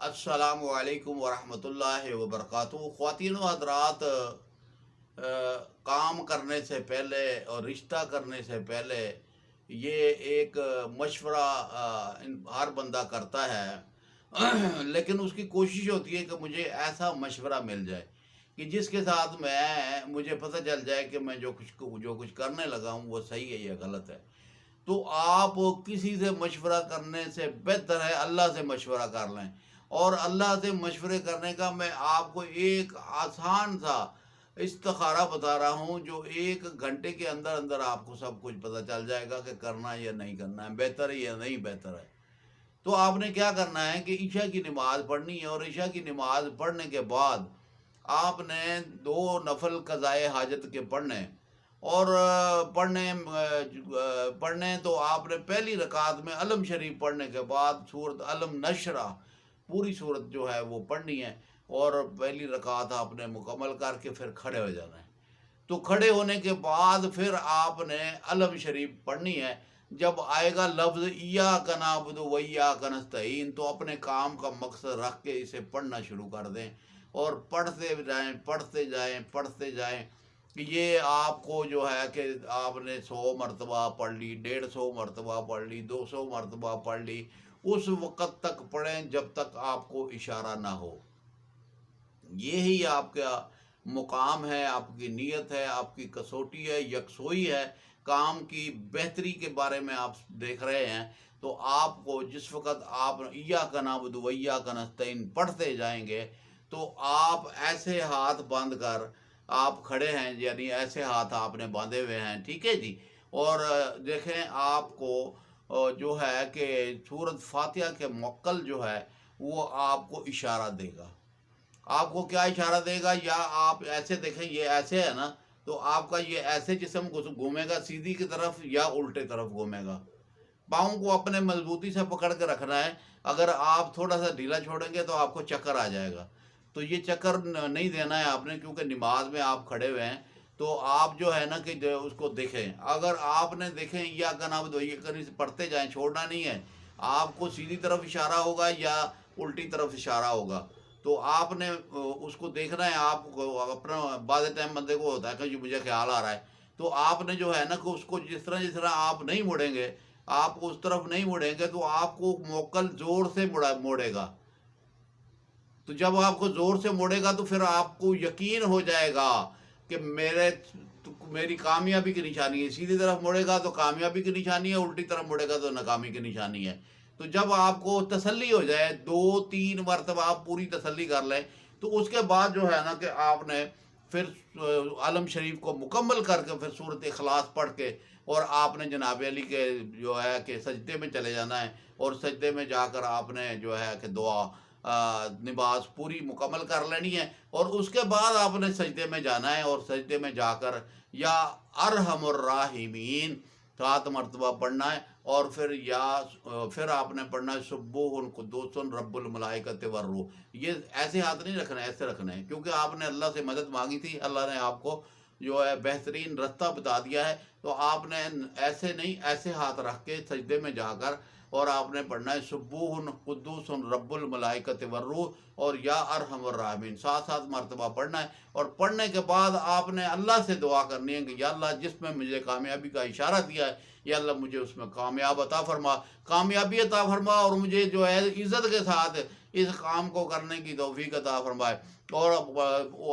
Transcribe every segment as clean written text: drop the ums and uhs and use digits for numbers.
السلام علیکم ورحمۃ اللہ وبرکاتہ۔ خواتین و حضرات، کام کرنے سے پہلے اور رشتہ کرنے سے پہلے یہ ایک مشورہ ہر بندہ کرتا ہے، لیکن اس کی کوشش ہوتی ہے کہ مجھے ایسا مشورہ مل جائے کہ جس کے ساتھ مجھے پتہ چل جائے کہ میں جو کچھ کرنے لگا ہوں وہ صحیح ہے یا غلط ہے۔ تو آپ کسی سے مشورہ کرنے سے بہتر ہے اللہ سے مشورہ کر لیں۔ اور اللہ سے مشورے کرنے کا میں آپ کو ایک آسان سا استخارہ بتا رہا ہوں، جو 1 گھنٹے کے اندر اندر آپ کو سب کچھ پتہ چل جائے گا کہ کرنا یا نہیں کرنا ہے، بہتر ہے یا نہیں بہتر ہے۔ تو آپ نے کیا کرنا ہے کہ عشاء کی نماز پڑھنی ہے، اور عشاء کی نماز پڑھنے کے بعد آپ نے 2 نفل قضائے حاجت کے پڑھنے، اور پڑھنے تو آپ نے پہلی رکعت میں علم شریف پڑھنے کے بعد سورۃ علم نشرہ پوری صورت جو ہے وہ پڑھنی ہے، اور پہلی رکعت آپ نے مکمل کر کے پھر کھڑے ہو جانا ہے۔ تو کھڑے ہونے کے بعد پھر آپ نے علم شریف پڑھنی ہے۔ جب آئے گا لفظ ایاک نعبد و ایاک نستعین، تو اپنے کام کا مقصد رکھ کے اسے پڑھنا شروع کر دیں، اور پڑھتے جائیں پڑھتے جائیں پڑھتے جائیں۔ یہ آپ کو جو ہے کہ آپ نے 100 مرتبہ پڑھ لی، 150 مرتبہ پڑھ لی، 200 مرتبہ پڑھ لی، اس وقت تک پڑھیں جب تک آپ کو اشارہ نہ ہو۔ یہی آپ کا مقام ہے، آپ کی نیت ہے، آپ کی کسوٹی ہے، یکسوئی ہے، کام کی بہتری کے بارے میں آپ دیکھ رہے ہیں۔ تو آپ کو جس وقت آپ ایاک نعبد و ایاک نستعین پڑھتے جائیں گے، تو آپ ایسے ہاتھ باندھ کر آپ کھڑے ہیں، یعنی ایسے ہاتھ آپ نے باندھے ہوئے ہیں، ٹھیک ہے جی۔ اور دیکھیں آپ کو جو ہے کہ سورۃ فاتحہ کے موکل جو ہے وہ آپ کو اشارہ دے گا۔ آپ کو کیا اشارہ دے گا؟ یا آپ ایسے دیکھیں، یہ ایسے ہے نا، تو آپ کا یہ ایسے جسم گھومے گا سیدھی کی طرف یا الٹے طرف گھومے گا۔ پاؤں کو اپنے مضبوطی سے پکڑ کے رکھنا ہے۔ اگر آپ تھوڑا سا ڈھیلا چھوڑیں گے تو آپ کو چکر آ جائے گا۔ تو یہ چکر نہیں دینا ہے آپ نے، کیونکہ نماز میں آپ کھڑے ہوئے ہیں۔ تو آپ جو ہے نا کہ اس کو دیکھیں، اگر آپ نے دیکھیں ایاک نعبد و ایاک نستعین پڑھتے جائیں، چھوڑنا نہیں ہے۔ آپ کو سیدھی طرف اشارہ ہوگا یا الٹی طرف اشارہ ہوگا، تو آپ نے اس کو دیکھنا ہے۔ آپ کو اپنا بعض ٹائم بندے کو ہوتا ہے کہ مجھے خیال آ رہا ہے، تو آپ نے جو ہے نا کہ اس کو جس طرح آپ نہیں مڑیں گے، آپ اس طرف نہیں مڑیں گے، تو آپ کو موکل زور سے موڑے گا۔ تو جب آپ کو زور سے موڑے گا تو پھر آپ کو یقین ہو جائے گا کہ میری کامیابی کی نشانی ہے۔ سیدھی طرف مڑے گا تو کامیابی کی نشانی ہے، الٹی طرف مڑے گا تو ناکامی کی نشانی ہے۔ تو جب آپ کو تسلی ہو جائے، 2-3 مرتبہ آپ پوری تسلی کر لیں، تو اس کے بعد جو ہے نا کہ آپ نے پھر علم شریف کو مکمل کر کے پھر سورۃ اخلاص پڑھ کے، اور آپ نے جناب علی کے جو ہے کہ سجدے میں چلے جانا ہے، اور سجدے میں جا کر آپ نے جو ہے کہ دعا نماز پوری مکمل کر لینی ہے۔ اور اس کے بعد آپ نے سجدے میں جانا ہے، اور سجدے میں جا کر یا ارحم الراحمین 7 مرتبہ پڑھنا ہے، اور پھر آپ نے پڑھنا ہے سبوح قدوس رب الملائکۃ والروح۔ یہ ایسے ہاتھ نہیں رکھنا ہے، ایسے رکھنا ہے، کیونکہ آپ نے اللہ سے مدد مانگی تھی، اللہ نے آپ کو جو ہے بہترین رستہ بتا دیا ہے۔ تو آپ نے ایسے نہیں، ایسے ہاتھ رکھ کے سجدے میں جا کر، اور آپ نے پڑھنا ہے سبوح قدوس رب الملائکۃ والروح، اور یا ارحم الراحمین 7 مرتبہ پڑھنا ہے۔ اور پڑھنے کے بعد آپ نے اللہ سے دعا کرنی ہے کہ یا اللہ، جس میں مجھے کامیابی کا اشارہ دیا ہے، یا اللہ مجھے اس میں کامیاب عطا فرما، کامیابی عطا فرما، اور مجھے جو ہے عزت کے ساتھ اس کام کو کرنے کی توفیق عطا فرمائے۔ اور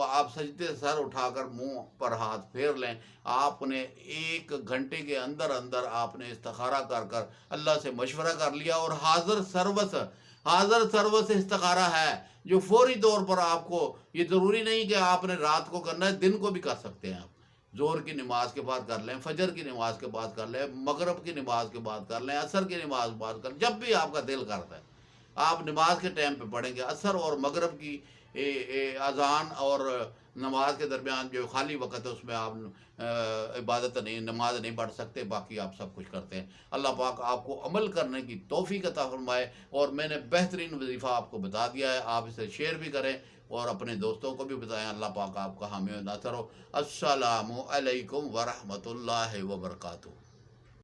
آپ سجدے سے سر اٹھا کر منہ پر ہاتھ پھیر لیں۔ آپ نے 1 گھنٹے کے اندر اندر آپ نے استخارہ کر کر اللہ سے مشورہ کر لیا، اور حاضر سروس استخارہ ہے، جو فوری طور پر آپ کو، یہ ضروری نہیں کہ آپ نے رات کو کرنا ہے، دن کو بھی کر سکتے ہیں آپ۔ ظہر کی نماز کے بعد کر لیں، فجر کی نماز کے بعد کر لیں، مغرب کی نماز کے بعد کر لیں، عصر کی نماز کے بعد کر لیں، جب بھی آپ کا دل کرتا ہے آپ نماز کے ٹائم پہ پڑھیں گے۔ عصر اور مغرب کی اذان اور نماز کے درمیان جو خالی وقت ہے، اس میں آپ عبادت نہیں، نماز نہیں پڑھ سکتے، باقی آپ سب کچھ کرتے ہیں۔ اللہ پاک آپ کو عمل کرنے کی توفیق عطا فرمائے۔ اور میں نے بہترین وظیفہ آپ کو بتا دیا ہے، آپ اسے شیئر بھی کریں اور اپنے دوستوں کو بھی بتائیں۔ اللہ پاک آپ کا حامی و ناصر ہو۔ السلام علیکم ورحمۃ اللہ وبرکاتہ۔